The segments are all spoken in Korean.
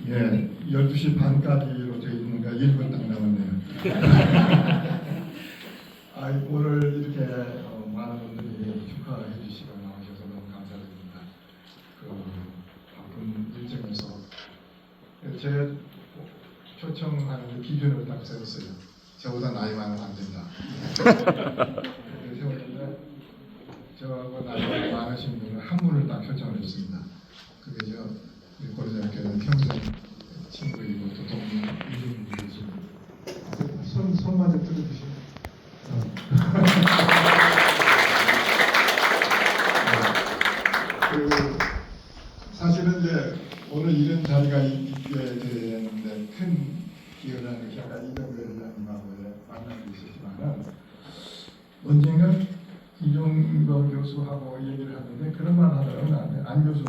예, 12시 반까지로 되어 있는가 1분 딱 남았네요. 오늘 이렇게 많은 분들이 축하해 주시고 나오셔서 너무 감사드립니다. 바쁜 일정에서 제 초청하는 기준을 딱 세웠어요. 저보다 나이 많으면 안 된다. 세웠는데 저하고 나이 많으신 분은 한 분을 딱 초청을 했습니다. 그게 우리 고려대학교는 평생 친구이고 또 동문 이준분이십니다. 손만 좀 들어주시면. 사실은 이제 오늘 이런 자리가 있게 되는데 큰 기여를 하는 것이 아까 이정배 회장님하고 만나고 있었지만은 언젠가 이종범 교수하고 얘기를 하는데 그런 말 하더라고요. 안 교수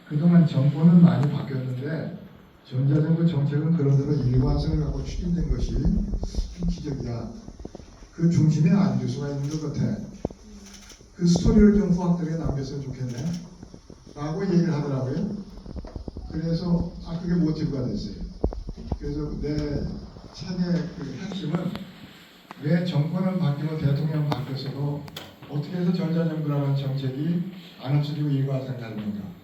그동안 정권은 많이 바뀌었는데 전자정부 정책은 그런대로 일관성을 갖고 추진된 것이 좀 기적이야. 그 중심에 안 교수가 있는 것 같아. 그 스토리를 좀 후학들에게 남겼으면 좋겠네 라고 얘기를 하더라고요. 그래서 그게 모티브가 됐어요. 그래서 내 책의 그 핵심은 왜 정권은 바뀌고 대통령 바뀌었어도 어떻게 해서 전자정부라는 정책이 안 없어지고 일관성 가능한가.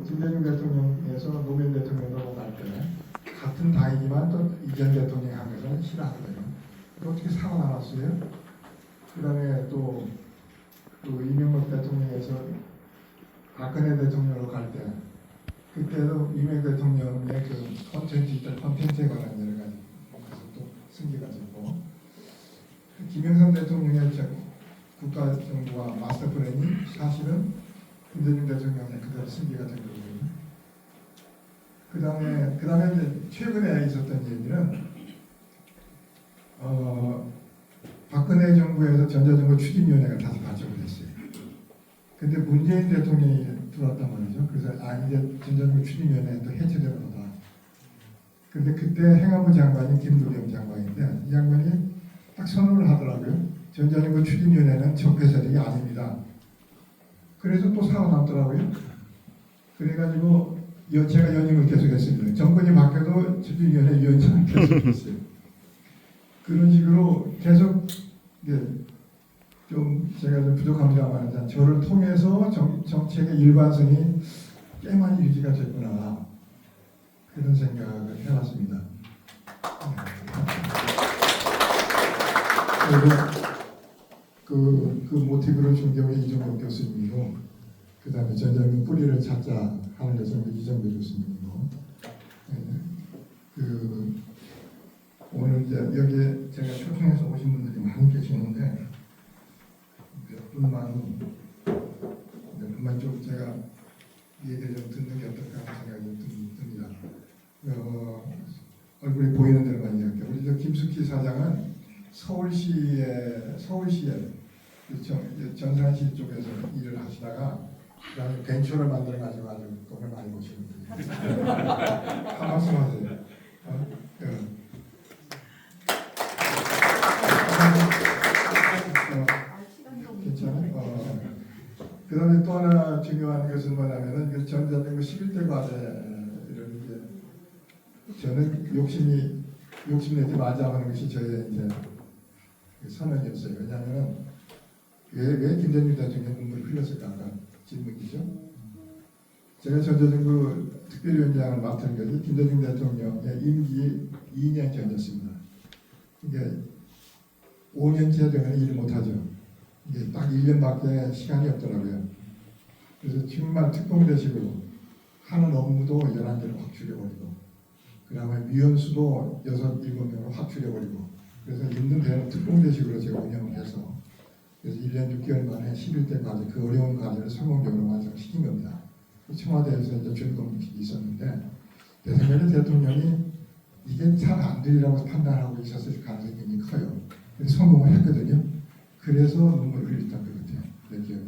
김대중 대통령에서 노무현 대통령으로 갈 때 같은 당이지만 또 이전 대통령이 한 것은 싫어하거든요. 어떻게 살아남았어요? 그 다음에 또 이명박 대통령에서 박근혜 대통령으로 갈 때 그때도 이명박 대통령의 그 콘텐츠에 관한 여러 가지 또 승기가 있고 김영삼 대통령의 국가정부와 마스터 플랜이 사실은 김대중 대통령의 그대로 승기가 된 거거든요. 그 다음에 이제 최근에 있었던 얘기는 박근혜 정부에서 전자정부 추진위원회가 다시 발족을 했어요. 근데 문재인 대통령이 들어왔단 말이죠. 그래서 이제 전자정부 추진위원회가 또 해체되는 거다. 근데 그때 행안부 장관이 김두겸 장관인데 이 양반이 딱 선언을 하더라고요. 전자정부 추진위원회는 적폐 세력이 아닙니다. 그래서 또 살아남더라고요. 그래가지고 제가 연임을 계속했습니다. 정권이 바뀌어도 추진위원회 위원장을 계속했어요. 그런 식으로 계속 좀 제가 좀 부족합니다만 저를 통해서 정책의 일관성이 꽤 많이 유지가 됐구나 그런 생각을 해봤습니다. 그리고 그 모티브를 준 경우에 이종범 교수님이고 그 다음에 전자정부 뿌리를 찾자 하는 것은 이정배 교수님이고 오늘 이제 여기에 제가 초청해서 오신 분들이 많이 계시는데 몇 분만 좀 제가 얘기를 좀 듣는 게 어떨까 하는 생각이 듭니다. 얼굴이 보이는 대로만 이야기할게요. 우리 저 김숙희 사장은 서울시에 전산시 쪽에서 일을 하시다가 그다음에 벤처를 만들어가지고 아주 돈을 많이 버시는 분이에요. 한 말씀 하세요. 괜찮아요? 그 다음에 또 하나 중요한 것은 뭐냐면은 그 전자정부 11대 과제를 이제 저는 욕심내지 마자 하는 것이 저의 이제 선언이었어요. 왜냐하면 왜 김대중 대통령이 눈물을 흘렸을까 하는 질문이죠. 제가 전자정부 특별위원장을 맡은 것이 김대중 대통령의 임기 2년 전이었습니다. 이게 5년째 되면 일을 못하죠. 이게 딱 1년밖에 시간이 없더라고요. 그래서 정말 특공대식으로 하는 업무도 11개를 확 줄여버리고 그 다음에 위원수도 6, 7명을 확 줄여버리고 그래서 있는 대로 특공대식으로 제가 운영을 해서 그래서 1년 6개월 만에 11대 과제 그 어려운 과제를 성공적으로 완성시킨 겁니다. 청와대에서 이제 주인공이 있었는데 제 생각에 대통령이 이게 잘 안 되리라고 판단하고 있었을 가능성이 굉장히 커요. 그래서 성공을 했거든요. 그래서 눈물을 흘렸던 것 같아요. 내 기억에.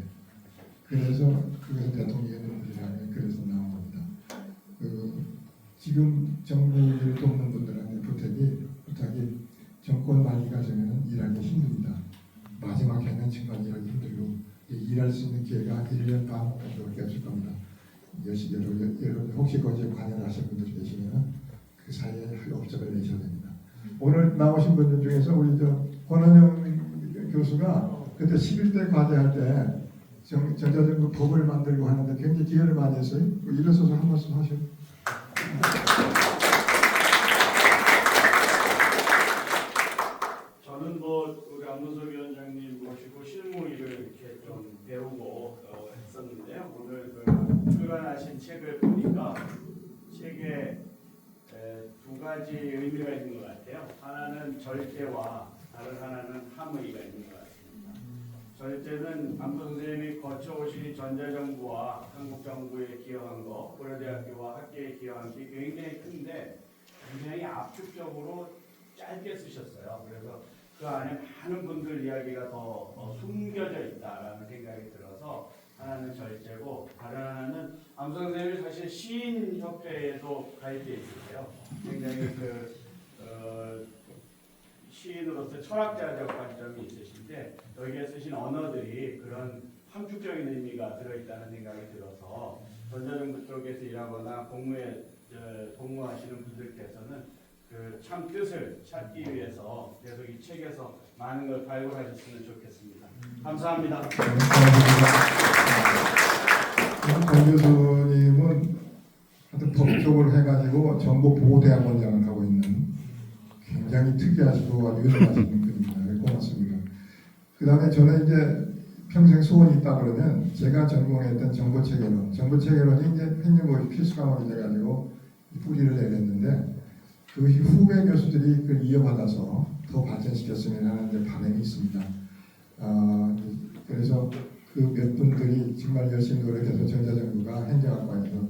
그래서 그것은 대통령의 눈물이라는 그래서 나온 겁니다. 지금 정부 일을 돕는 분들한테 부탁이 정권 말기 과정에는 일하기 여러분 혹시 거기에 관여를 하신 분들 계시면 그 사이에 업적을 내셔야 됩니다. 오늘 나오신 분들 중에서 우리 권원영 교수가 그때 11대 과제할 때 전자정부 법을 만들고 하는데 굉장히 기여를 많이 했어요. 일어서서 한 말씀 하시오. 저는 우리 안문석 위원장님 모시고 실무 일을 이렇게 좀 배우고 했었는데요. 오늘 출간하신 책을 보니까 책에 두 가지 의미가 있는 것 같아요. 하나는 절제와 다른 하나는 함의가 있는 것 같습니다. 절제는 안부 선생님이 거쳐오신 전자정부와 한국정부에 기여한 거, 고려대학교와 학계에 기여한 게 굉장히 큰데 굉장히 압축적으로 짧게 쓰셨어요. 그래서 그 안에 많은 분들 이야기가 더 숨겨져 있다라는 생각이 들어서 하나는 절제고 다른 하나는 안부 선생님이 사실 시인협회에도 가입되어 있으세요. 굉장히 시인으로서 철학자적 관점이 있으신데 여기에 쓰신 언어들이 그런 함축적인 의미가 들어있다는 생각이 들어서 전자정부 쪽에서 일하거나 공무하시는 분들께서는 그 참 뜻을 찾기 위해서 계속 이 책에서 많은 걸 발굴하셨으면 좋겠습니다. 감사합니다. 권 교수님은 하여튼 법적으로 해가지고 정보보호대학원장을 하고 있는 굉장히 특이하시고 유능하신 분입니다. 고맙습니다. 그 다음에 저는 이제 평생 소원이 있다 그러면 제가 전공했던 정보체계론이 이제 행정고시 필수 과목이 돼가지고 뿌리를 내렸는데 그 후배 교수들이 그걸 이어받아서 더 발전시켰으면 하는 바람이 있습니다. 그래서 그 몇 분들이 정말 열심히 노력해서 전자정부가 행정학과에서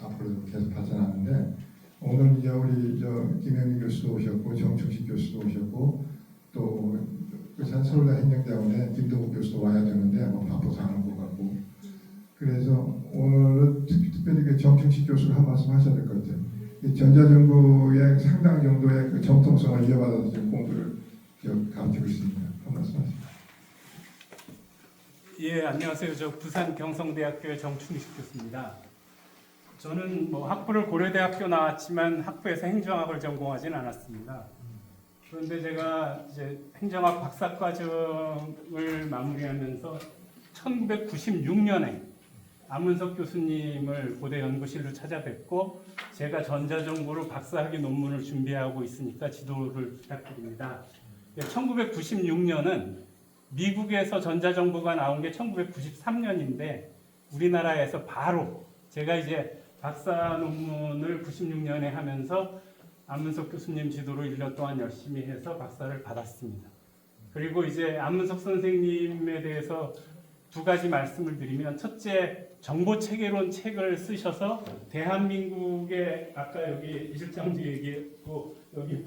앞으로 계속 발전하는데 오늘 이제 우리 김영민 교수도 오셨고 정충식 교수도 오셨고 또 서울대 행정대학원에 김동욱 교수도 와야 되는데 바빠서 안 온 것 같고 그래서 오늘은 특별히 그 정충식 교수를 한 말씀 하셔야 될 것 같아요. 이 전자정부의 상당 정도의 그 정통성을 이어받아서 지금 공부를 가르치고 있습니다. 한 말씀 하시죠. 예, 안녕하세요. 저 부산 경성대학교의 정충식 교수입니다. 저는 학부를 고려대학교 나왔지만 학부에서 행정학을 전공하진 않았습니다. 그런데 제가 이제 행정학 박사과정을 마무리하면서 1996년에 안문석 교수님을 고대 연구실로 찾아뵙고 제가 전자정보로 박사학위 논문을 준비하고 있으니까 지도를 부탁드립니다. 1996년은 미국에서 전자정보가 나온 게 1993년인데 우리나라에서 바로 제가 이제 박사 논문을 96년에 하면서 안문석 교수님 지도로 1년 동안 열심히 해서 박사를 받았습니다. 그리고 이제 안문석 선생님에 대해서 두 가지 말씀을 드리면 첫째, 정보체계론 책을 쓰셔서 대한민국의 아까 여기 실장도 얘기했고 여기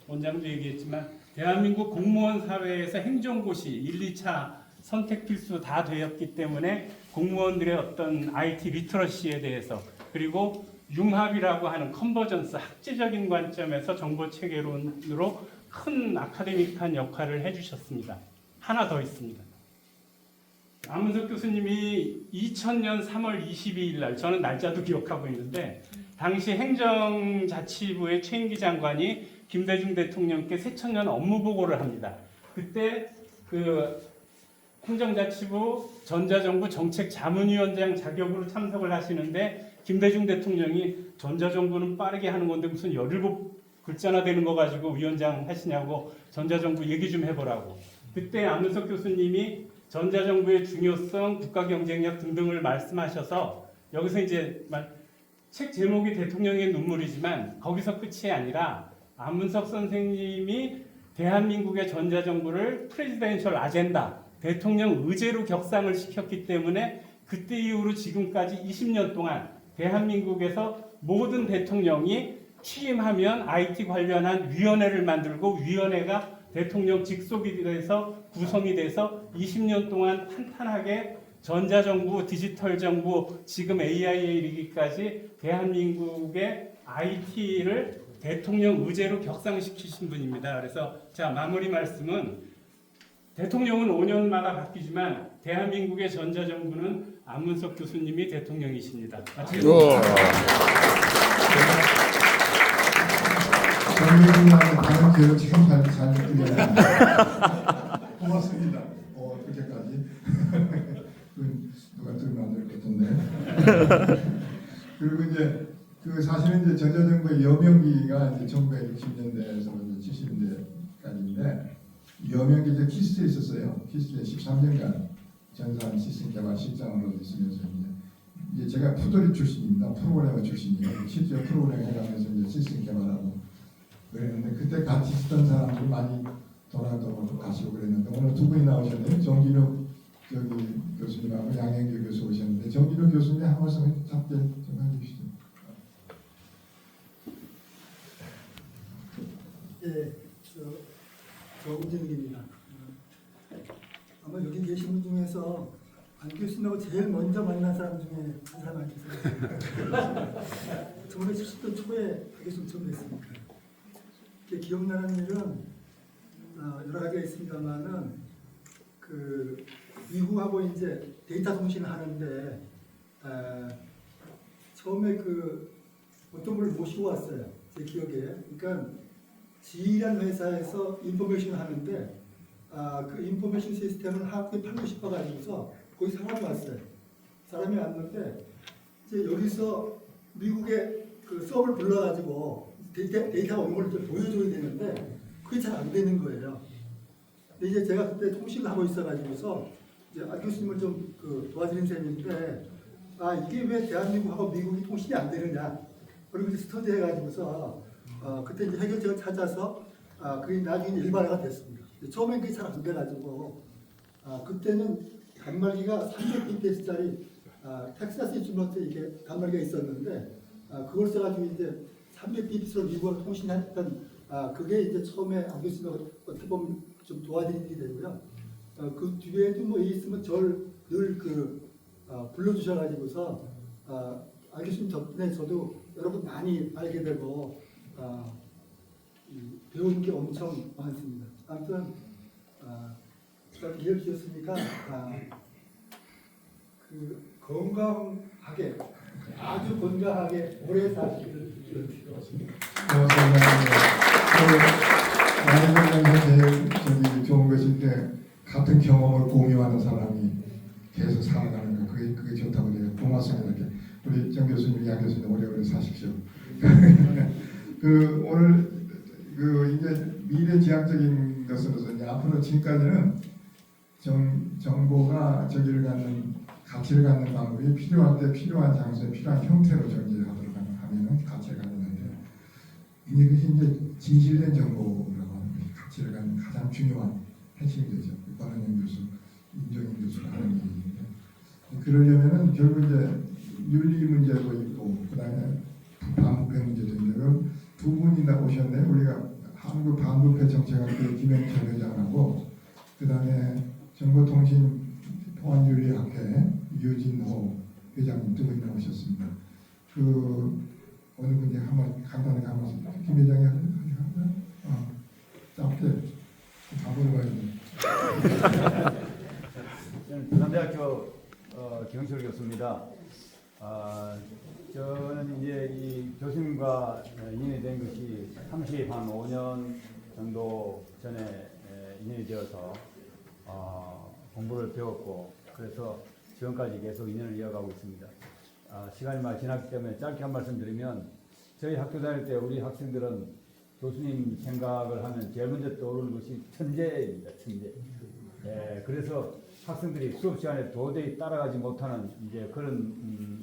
원장도 얘기했지만 대한민국 공무원 사회에서 행정고시 1, 2차 선택 필수 다 되었기 때문에 공무원들의 어떤 IT 리터러시에 대해서 그리고 융합이라고 하는 컨버전스 학제적인 관점에서 정보체계론으로 큰 아카데믹한 역할을 해주셨습니다. 하나 더 있습니다. 안문석 교수님이 2000년 3월 22일 날 저는 날짜도 기억하고 있는데 당시 행정자치부의 최인기 장관이 김대중 대통령께 새천년 업무보고를 합니다. 그때 그 행정자치부 전자정부 정책자문위원장 자격으로 참석을 하시는데 김대중 대통령이 전자정부는 빠르게 하는 건데 무슨 17글자나 되는 거 가지고 위원장 하시냐고 전자정부 얘기 좀 해보라고. 그때 안문석 교수님이 전자정부의 중요성, 국가경쟁력 등등을 말씀하셔서 여기서 이제 책 제목이 대통령의 눈물이지만 거기서 끝이 아니라 안문석 선생님이 대한민국의 전자정부를 프레지던셜 아젠다, 대통령 의제로 격상을 시켰기 때문에 그때 이후로 지금까지 20년 동안 대한민국에서 모든 대통령이 취임하면 IT 관련한 위원회를 만들고 위원회가 대통령 직속이 돼서 구성이 돼서 20년 동안 탄탄하게 전자정부, 디지털정부, 지금 AI에 이르기까지 대한민국의 IT를 대통령 의제로 격상시키신 분입니다. 그래서 자 마무리 말씀은 대통령은 5년마다 바뀌지만 대한민국의 전자정부는 안문석 교수님이 대통령이십니다. 정리하는 다른 기회를 지금 잘 드리겠습니다. 고맙습니다. 그렇게까지 누가 들으면 안 될 것 같은데. 그리고 이제 그 사실은 이제 전자정부의 여명기가 이제 1960년대에서 70년대까지인데 여명기 이제 키스트에 있었어요. 키스트에 13년간 전산 시스템 개발 실장으로 있으면서 이제 제가 푸돌이 출신입니다. 프로그래머 출신이에요. 실제 프로그래머 해가면서 이제 시스템 개발하고 그랬는데 그때 같이 있던 사람들이 많이 돌아도 가시고 그랬는데 오늘 두 분이 나오셨네요. 정기록 교수님하고 양현규 교수 오셨는데 정기록 교수님 한 말씀 짧게 좀 해주시죠. 예, 조은진입니다. 아마 여기 계신 분 중에서 안 교수님하고 제일 먼저 만난 사람 중에 한 사람 아니겠어요? 1970년 초에 교수님 처음 뵀으니까. 기억나는 일은 여러 가지가 있습니다만은 그 미국하고 이제 데이터 통신을 하는데 처음에 그 어떤 걸 모시고 왔어요. 제 기억에. 그러니까 G라는 회사에서 인포메이션을 하는데 그 인포메이션 시스템을 한국에 팔고 싶어가지고서 거기 사람이 왔어요. 사람이 왔는데 이제 여기서 미국의 그 서버를 불러가지고 데이터가 오는 걸 좀 보여줘야 되는데 그게 잘 안 되는 거예요. 근데 이제 제가 그때 통신을 하고 있어가지고서 이제 안 교수님을 좀 도와드린 셈인데 이게 왜 대한민국하고 미국이 통신이 안 되느냐. 그리고 이제 스터디 해가지고서 그때 이제 해결책을 찾아서 그게 나중에 일반화가 됐습니다. 처음엔 그게 잘 안 돼가지고 그때는 단말기가 300bps짜리 텍사스 인스트루먼트 이게 단말기가 있었는데 그걸 써가지고 이제 300bps로 미국하고 통신했던 그게 이제 처음에 안 교수님하고 어떻게 보면 좀 도와드리게 되고요. 그 뒤에도 뭐 있으면 저를 늘 불러주셔가지고서 안 교수님 덕분에 저도 여러분 많이 알게 되고 배우는 게 엄청 많습니다. 아무튼 기회를 주셨으니까 그 건강하게 아주 건강하게 오래 사시기를 기원드립니다. 고맙습니다. 제일 좋은 것인데 같은 경험을 공유하는 사람이 계속 살아가는 거 그게 좋다고 해요. 고맙습니다. 우리 정 교수님, 양 교수님 오래오래 사십시오. 오늘 이제 미래지향적인 것으로서 이제 앞으로 지금까지는 정보가 가치를 갖는 방법이 필요할 때 필요한 장소에 필요한 형태로 존재하도록 하면은 가치를 갖는데 이제 진실된 정보라고 하는 것이 가치를 갖는 가장 중요한 핵심이 되죠. 박은영 교수, 임종인 교수가 하는 얘기인데 그러려면은 결국 이제 윤리 문제도 있고 그다음에 반부패 문제도 있는데 두 분이나 오셨네. 우리가 한국 반부패 정책학회 김영철 회장하고 그다음에 정보통신보안윤리학회 유진호 회장님 두 분이 나오셨습니다. 어느 분이 간단하게 한 말씀. 김 회장이 짧게 답을 봐야 돼. 저는 부산대학교 김영철 교수입니다. 저는 이제 이 교수님과 인연이 된 것이 35년 정도 전에 인연이 되어서 공부를 배웠고 그래서 지금까지 계속 인연을 이어가고 있습니다. 시간이 많이 지났기 때문에 짧게 한 말씀 드리면 저희 학교 다닐 때 우리 학생들은 교수님 생각을 하면 제일 먼저 떠오르는 것이 천재입니다. 천재. 그래서 학생들이 수업 시간에 도저히 따라가지 못하는 이제 그런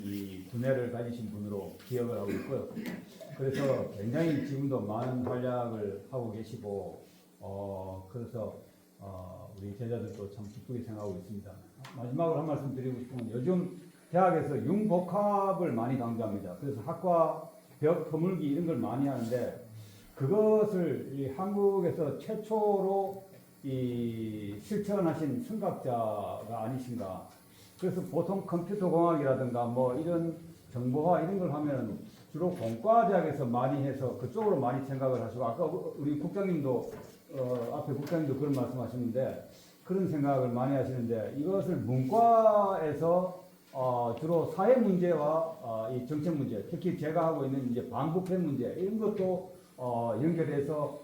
이 두뇌를 가지신 분으로 기억을 하고 있고요. 그래서 굉장히 지금도 많은 활약을 하고 계시고 그래서 우리 제자들도 참 기쁘게 생각하고 있습니다. 마지막으로 한 말씀 드리고 싶은 건 요즘 대학에서 융복합을 많이 강조합니다. 그래서 학과 벽 허물기 이런 걸 많이 하는데 그것을 이 한국에서 최초로 이 실천하신 선각자가 아니신가. 그래서 보통 컴퓨터 공학이라든가 뭐 이런 정보화 이런 걸 하면 주로 공과대학에서 많이 해서 그쪽으로 많이 생각을 하시고 아까 우리 국장님도 앞에 국장님도 그런 말씀하셨는데 그런 생각을 많이 하시는데 이것을 문과에서 주로 사회 문제와 이 정책 문제, 특히 제가 하고 있는 이제 반부패 문제 이런 것도 연결해서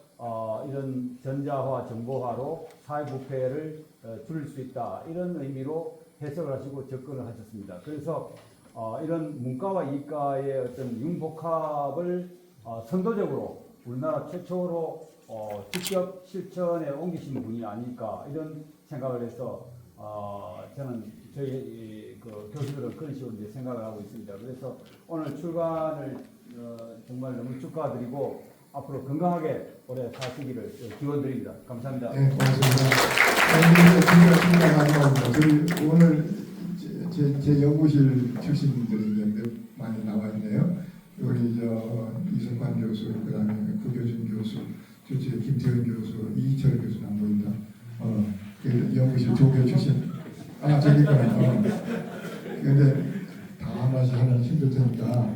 이런 전자화, 정보화로 사회 부패를 줄일 수 있다 이런 의미로 해석을 하시고 접근을 하셨습니다. 그래서 이런 문과와 이과의 어떤 융복합을 선도적으로 우리나라 최초로 직접 실천에 옮기신 분이 아닐까 이런 생각을 해서 저는 저희 그 교수들은 그런 식으로 이제 생각을 하고 있습니다. 그래서 오늘 출간을 정말 너무 축하드리고 앞으로 건강하게 오래 사시기를 기원드립니다. 감사합니다. 네, 고맙습니다. 저희 오늘 제 연구실 출신들이 이제 많이 나와 있네요. 우리 이승관 교수, 그다음에 구교준 교수, 저쪽에 김태훈 교수, 이철 교수 안 보인다. 그 연구실 조교 출신. 저기 있구나. 근데 다 하나씩 하면 힘들 테니까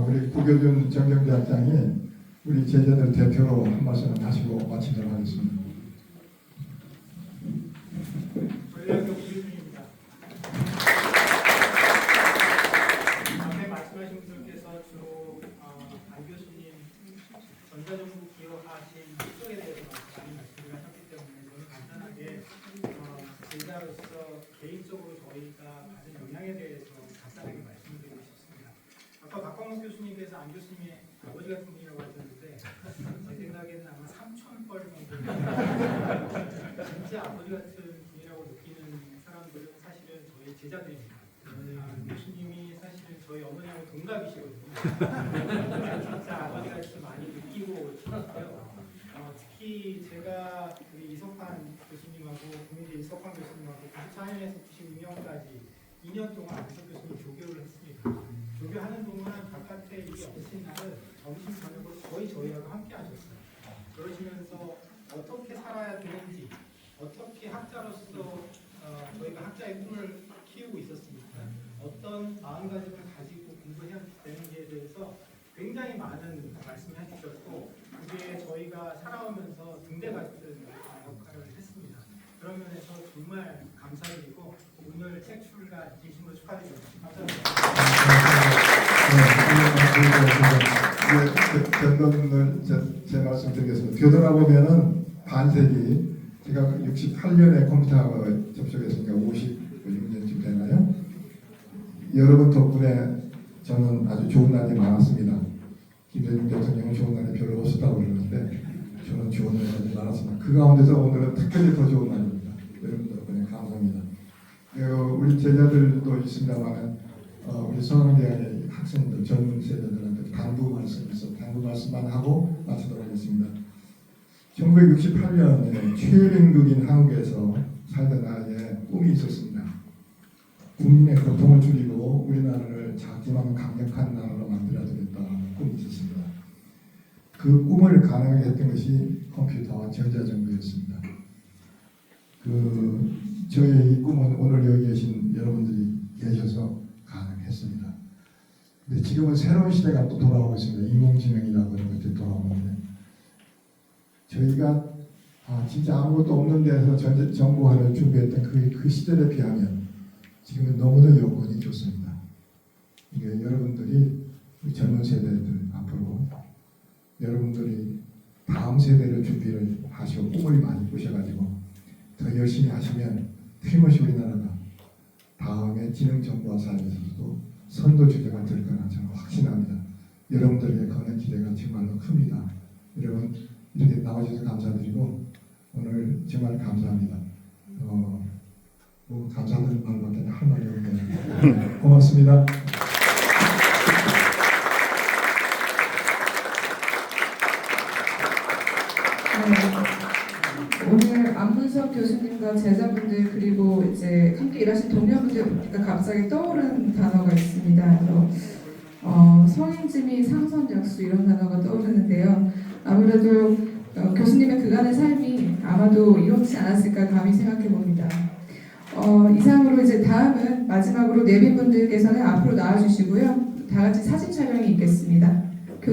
우리 구교준 정경대학장이 우리 제자들 대표로 한 말씀 하시고 마치도록 하겠습니다. 전략교 구교준입니다. 앞에 말씀하신 분들께서 주로 안 교수님 전자정부 기여하신 속에 대해서 많이 말씀을 하셨기 때문에 저는 간단하게 제자로서 개인적으로 저희가 받은 영향에 대해서 간단하게 말씀드리고 싶습니다. 아까 박광욱 교수님께서 안 교수님의 아버지 같은 분이라고 하셨는데 제 생각에는 아마 3,000뻘 정도 진짜 아버지 같은 분이라고 느끼는 사람들은 사실은 저희 제자들입니다. 교수님이 사실은 저희 어머니하고 동갑이시거든요. 진짜 아버지같이 많이 느끼고 싶었고요. 특히 제가 우리 이석환 교수님하고 국민대 이석환 교수님하고 94년에서 96년까지 2년 동안 안석 교수님 조교를 했습니다. 조교하는 동안 바깥에 일이 없으신 날은 점심 저녁으로 거의 저희하고 함께 하셨어요. 그러시면서 어떻게 살아야 되는지, 어떻게 학자로서 저희가 학자의 꿈을 키우고 있었습니까? 어떤 마음가짐을 가지고 공부해야 되는지에 대해서 굉장히 많은 말씀을 해주셨고 그게 저희가 살아오면서 등대 같은 역할을 했습니다. 그런 면에서 정말 감사드리고 오늘 책 출간 진심으로 축하드립니다. 감사합니다. 제 말씀 드리겠습니다. 되돌아보면은 반세기, 제가 68년에 컴퓨터하고 접촉했으니까 56년쯤 되나요? 여러분 덕분에 저는 아주 좋은 날이 많았습니다. 김대중 대통령은 좋은 날이 별로 없었다고 그러는데 저는 좋은 날이 많았습니다. 그 가운데서 오늘은 특별히 더 좋은 날입니다. 여러분 덕분에 감사합니다. 우리 제자들도 있습니다만 우리 서강대학의 학생들, 젊은 세대들한테 당부 말씀만 하고 마치도록 하겠습니다. 1968년에 최빈국인 한국에서 살던 나라에 꿈이 있었습니다. 국민의 고통을 줄이고 우리나라를 작지만 강력한 나라로 만들어야되겠다는 꿈이 있었습니다. 그 꿈을 가능하게 했던 것이 컴퓨터와 전자정부였습니다. 저의 이 꿈은 오늘 여기 계신 여러분들이 계셔서 가능했습니다. 근데 지금은 새로운 시대가 또 돌아오고 있습니다. 인공지능이라고 하는 것들이 돌아오는데 저희가 진짜 아무것도 없는 데서 정보화를 준비했던 그 시대에 비하면 지금은 너무도 여건이 좋습니다. 이게 여러분들이 젊은 세대들 앞으로 여러분들이 다음 세대를 준비를 하시고 꿈을 많이 꾸셔가지고 더 열심히 하시면 틀림없이 우리나라가 다음에 지능정보화 사회에서도 선도주제가 될 거라 저는 확신합니다. 여러분들에게 거는 기대가 정말로 큽니다. 여러분 이렇게 나와주셔서 감사드리고 오늘 정말 감사합니다. 뭐 감사드리는 말밖에 할 말이 없네요. 고맙습니다. 오늘 안문석 교수님과 제자분들 그리고 이제 함께 일하신 동료분들 보니까 갑자기 떠오르는 단어가 있습니다. 성인지미, 상선약수 이런 단어가 떠오르는데요. 아무래도 교수님의 그간의 삶이 아마도 이렇지 않았을까 감히 생각해 봅니다. 이상으로 이제 다음은 마지막으로 내빈분들께서는 앞으로 나와주시고요. 다 같이 사진 촬영이 있겠습니다.